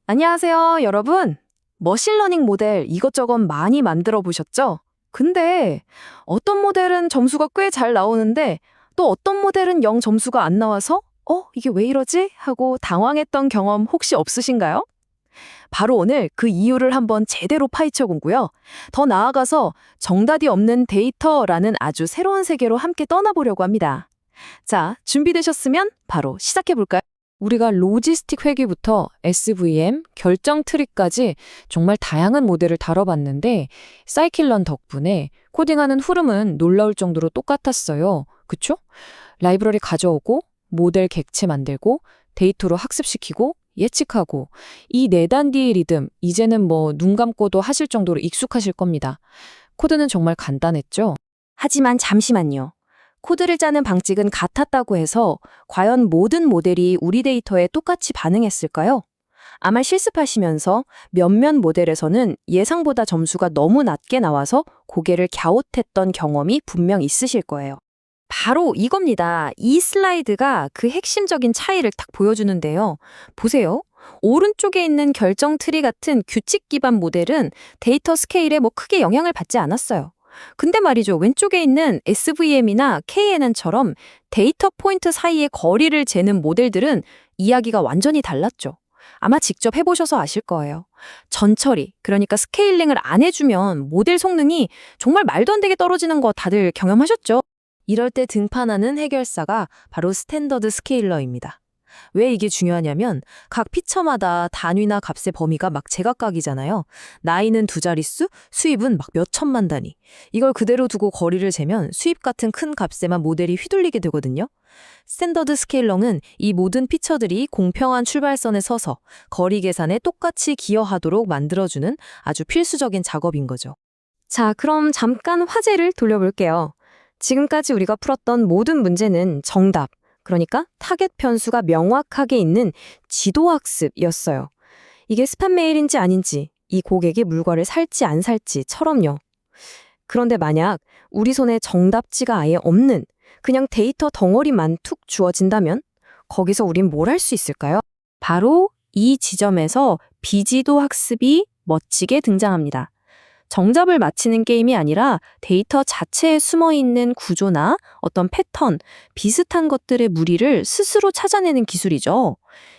안녕하세요, 여러분. 머신러닝 모델 이것저것 많이 만들어 보셨죠? 근데 어떤 모델은 점수가 꽤 잘 나오는데 또 어떤 모델은 영 점수가 안 나와서 이게 왜 이러지? 하고 당황했던 경험 혹시 없으신가요? 바로 오늘 그 이유를 한번 제대로 파헤쳐 보고요. 더 나아가서 정답이 없는 데이터라는 아주 새로운 세계로 함께 떠나보려고 합니다. 자, 준비되셨으면 바로 시작해 볼까요? 우리가 로지스틱 회계부터 SVM, 결정 트리까지 정말 다양한 모델을 다뤄봤는데 사이클런 덕분에 코딩하는 흐름은 놀라울 정도로 똑같았어요. 그쵸? 라이브러리 가져오고 모델 객체 만들고 데이터로 학습시키고 예측하고 이 네 단계의 리듬 이제는 뭐 눈 감고도 하실 정도로 익숙하실 겁니다. 코드는 정말 간단했죠? 하지만 잠시만요. 코드를 짜는 방식은 같았다고 해서 과연 모든 모델이 우리 데이터에 똑같이 반응했을까요? 아마 실습하시면서 몇몇 모델에서는 예상보다 점수가 너무 낮게 나와서 고개를 갸웃했던 경험이 분명 있으실 거예요. 바로 이겁니다. 이 슬라이드가 그 핵심적인 차이를 딱 보여주는데요. 보세요. 오른쪽에 있는 결정 트리 같은 규칙 기반 모델은 데이터 스케일에 뭐 크게 영향을 받지 않았어요. 근데 말이죠. 왼쪽에 있는 SVM이나 KNN처럼 데이터 포인트 사이의 거리를 재는 모델들은 이야기가 완전히 달랐죠. 아마 직접 해보셔서 아실 거예요. 전처리, 그러니까 스케일링을 안 해주면 모델 성능이 정말 말도 안 되게 떨어지는 거 다들 경험하셨죠? 이럴 때 등판하는 해결사가 바로 스탠더드 스케일러입니다. 왜 이게 중요하냐면 각 피처마다 단위나 값의 범위가 막 제각각이잖아요. 나이는 두 자릿수, 수입은 막 몇 천만 단위. 이걸 그대로 두고 거리를 재면 수입 같은 큰 값에만 모델이 휘둘리게 되거든요. 스탠더드 스케일러는 이 모든 피처들이 공평한 출발선에 서서 거리 계산에 똑같이 기여하도록 만들어주는 아주 필수적인 작업인 거죠. 자, 그럼 잠깐 화제를 돌려볼게요. 지금까지 우리가 풀었던 모든 문제는 정답, 그러니까 타겟 변수가 명확하게 있는 지도학습이었어요. 이게 스팸 메일인지 아닌지, 이 고객이 물건을 살지 안 살지처럼요. 그런데 만약 우리 손에 정답지가 아예 없는 그냥 데이터 덩어리만 툭 주어진다면 거기서 우린 뭘 할 수 있을까요? 바로 이 지점에서 비지도 학습이 멋지게 등장합니다. 정답을 맞히는 게임이 아니라 데이터 자체에 숨어있는 구조나 어떤 패턴, 비슷한 것들의 무리를 스스로 찾아내는 기술이죠.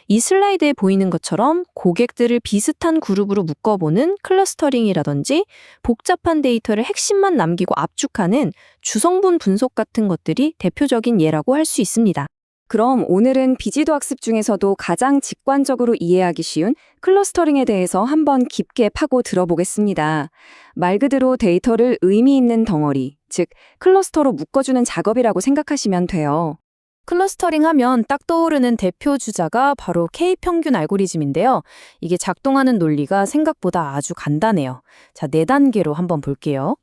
이 슬라이드에 보이는 것처럼 고객들을 비슷한 그룹으로 묶어보는 클러스터링이라든지 복잡한 데이터를 핵심만 남기고 압축하는 주성분 분석 같은 것들이 대표적인 예라고 할 수 있습니다. 그럼 오늘은 비지도 학습 중에서도 가장 직관적으로 이해하기 쉬운 클러스터링에 대해서 한번 깊게 파고 들어보겠습니다. 말 그대로 데이터를 의미 있는 덩어리, 즉 클러스터로 묶어주는 작업이라고 생각하시면 돼요. 클러스터링 하면 딱 떠오르는 대표 주자가 바로 K평균 알고리즘인데요. 이게 작동하는 논리가 생각보다 아주 간단해요. 자, 네 단계로 한번 볼게요.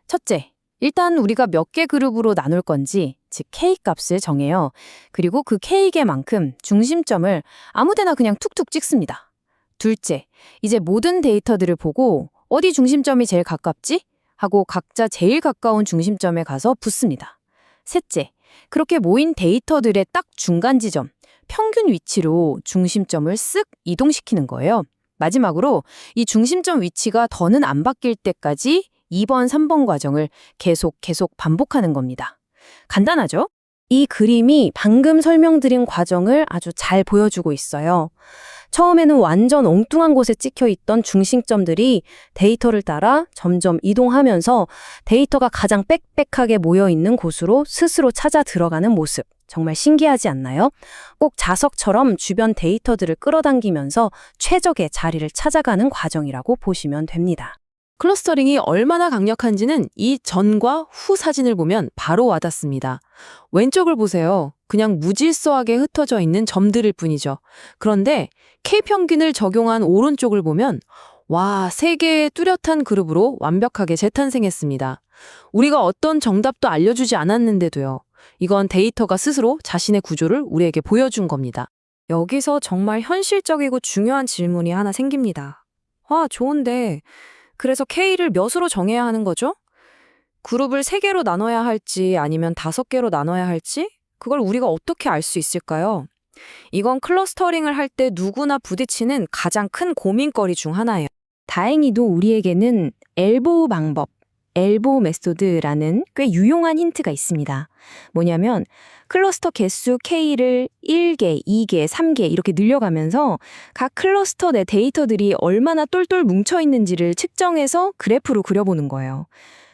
첫째, 일단 우리가 몇 개 그룹으로 나눌 건지, 즉 K 값을 정해요. 그리고 그 K개만큼 중심점을 아무데나 그냥 툭툭 찍습니다. 둘째, 이제 모든 데이터들을 보고 어디 중심점이 제일 가깝지? 하고 각자 제일 가까운 중심점에 가서 붙습니다. 셋째, 그렇게 모인 데이터들의 딱 중간 지점, 평균 위치로 중심점을 쓱 이동시키는 거예요. 마지막으로 이 중심점 위치가 더는 안 바뀔 때까지 2번, 3번 과정을 계속 반복하는 겁니다. 간단하죠? 이 그림이 방금 설명드린 과정을 아주 잘 보여주고 있어요. 처음에는 완전 엉뚱한 곳에 찍혀 있던 중심점들이 데이터를 따라 점점 이동하면서 데이터가 가장 빽빽하게 모여 있는 곳으로 스스로 찾아 들어가는 모습. 정말 신기하지 않나요? 꼭 자석처럼 주변 데이터들을 끌어당기면서 최적의 자리를 찾아가는 과정이라고 보시면 됩니다. 클러스터링이 얼마나 강력한지는 이 전과 후 사진을 보면 바로 와닿습니다. 왼쪽을 보세요. 그냥 무질서하게 흩어져 있는 점들일 뿐이죠. 그런데 K평균을 적용한 오른쪽을 보면 와, 세 개의 뚜렷한 그룹으로 완벽하게 재탄생했습니다. 우리가 어떤 정답도 알려주지 않았는데도요. 이건 데이터가 스스로 자신의 구조를 우리에게 보여준 겁니다. 여기서 정말 현실적이고 중요한 질문이 하나 생깁니다. 좋은데 그래서 K를 몇으로 정해야 하는 거죠? 그룹을 3개로 나눠야 할지 아니면 5개로 나눠야 할지? 그걸 우리가 어떻게 알 수 있을까요? 이건 클러스터링을 할 때 누구나 부딪히는 가장 큰 고민거리 중 하나예요. 다행히도 우리에게는 엘보우 방법, 엘보우 메소드라는 꽤 유용한 힌트가 있습니다. 뭐냐면 클러스터 개수 K를 1개, 2개, 3개 이렇게 늘려가면서 각 클러스터 내 데이터들이 얼마나 똘똘 뭉쳐 있는지를 측정해서 그래프로 그려보는 거예요.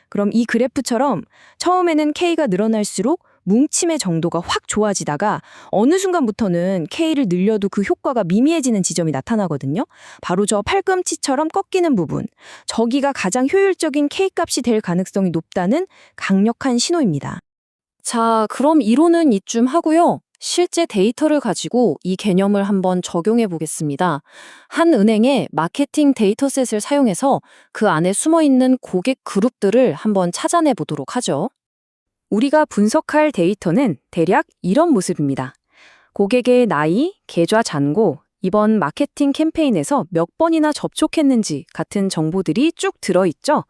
그럼 이 그래프처럼 처음에는 K가 늘어날수록 뭉침의 정도가 확 좋아지다가 어느 순간부터는 K를 늘려도 그 효과가 미미해지는 지점이 나타나거든요. 바로 저 팔꿈치처럼 꺾이는 부분. 저기가 가장 효율적인 K값이 될 가능성이 높다는 강력한 신호입니다. 자, 그럼 이론은 이쯤 하고요. 실제 데이터를 가지고 이 개념을 한번 적용해 보겠습니다. 한 은행의 마케팅 데이터셋을 사용해서 그 안에 숨어 있는 고객 그룹들을 한번 찾아내 보도록 하죠. 우리가 분석할 데이터는 대략 이런 모습입니다. 고객의 나이, 계좌 잔고, 이번 마케팅 캠페인에서 몇 번이나 접촉했는지 같은 정보들이 쭉 들어있죠.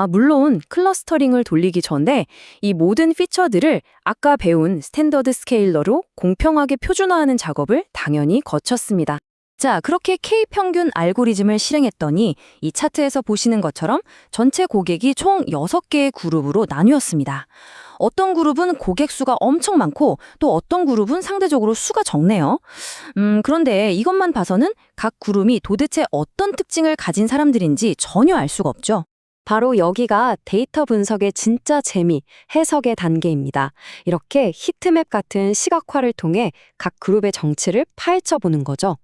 물론 클러스터링을 돌리기 전에 이 모든 피처들을 아까 배운 스탠더드 스케일러로 공평하게 표준화하는 작업을 당연히 거쳤습니다. 자, 그렇게 K평균 알고리즘을 실행했더니 이 차트에서 보시는 것처럼 전체 고객이 총 6개의 그룹으로 나뉘었습니다. 어떤 그룹은 고객 수가 엄청 많고 또 어떤 그룹은 상대적으로 수가 적네요. 그런데 이것만 봐서는 각 그룹이 도대체 어떤 특징을 가진 사람들인지 전혀 알 수가 없죠. 바로 여기가 데이터 분석의 진짜 재미, 해석의 단계입니다. 이렇게 히트맵 같은 시각화를 통해 각 그룹의 정체를 파헤쳐보는 거죠.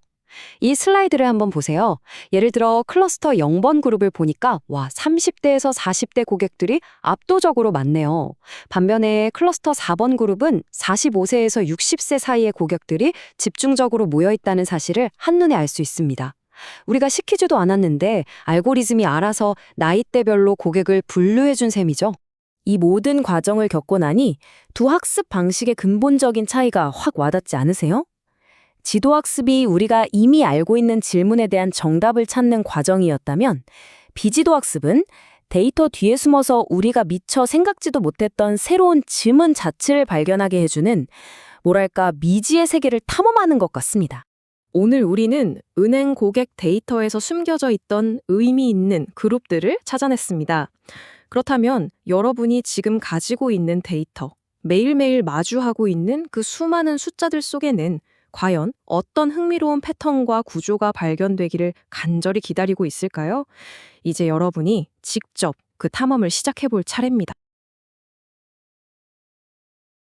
이 슬라이드를 한번 보세요. 예를 들어 클러스터 0번 그룹을 보니까 30대에서 40대 고객들이 압도적으로 많네요. 반면에 클러스터 4번 그룹은 45세에서 60세 사이의 고객들이 집중적으로 모여 있다는 사실을 한눈에 알 수 있습니다. 우리가 시키지도 않았는데 알고리즘이 알아서 나이대별로 고객을 분류해준 셈이죠. 이 모든 과정을 겪고 나니 두 학습 방식의 근본적인 차이가 확 와닿지 않으세요? 지도학습이 우리가 이미 알고 있는 질문에 대한 정답을 찾는 과정이었다면 비지도학습은 데이터 뒤에 숨어서 우리가 미처 생각지도 못했던 새로운 질문 자체를 발견하게 해주는 뭐랄까 미지의 세계를 탐험하는 것 같습니다. 오늘 우리는 은행 고객 데이터에서 숨겨져 있던 의미 있는 그룹들을 찾아냈습니다. 그렇다면 여러분이 지금 가지고 있는 데이터, 매일매일 마주하고 있는 그 수많은 숫자들 속에는 과연 어떤 흥미로운 패턴과 구조가 발견되기를 간절히 기다리고 있을까요? 이제 여러분이 직접 그 탐험을 시작해 볼 차례입니다.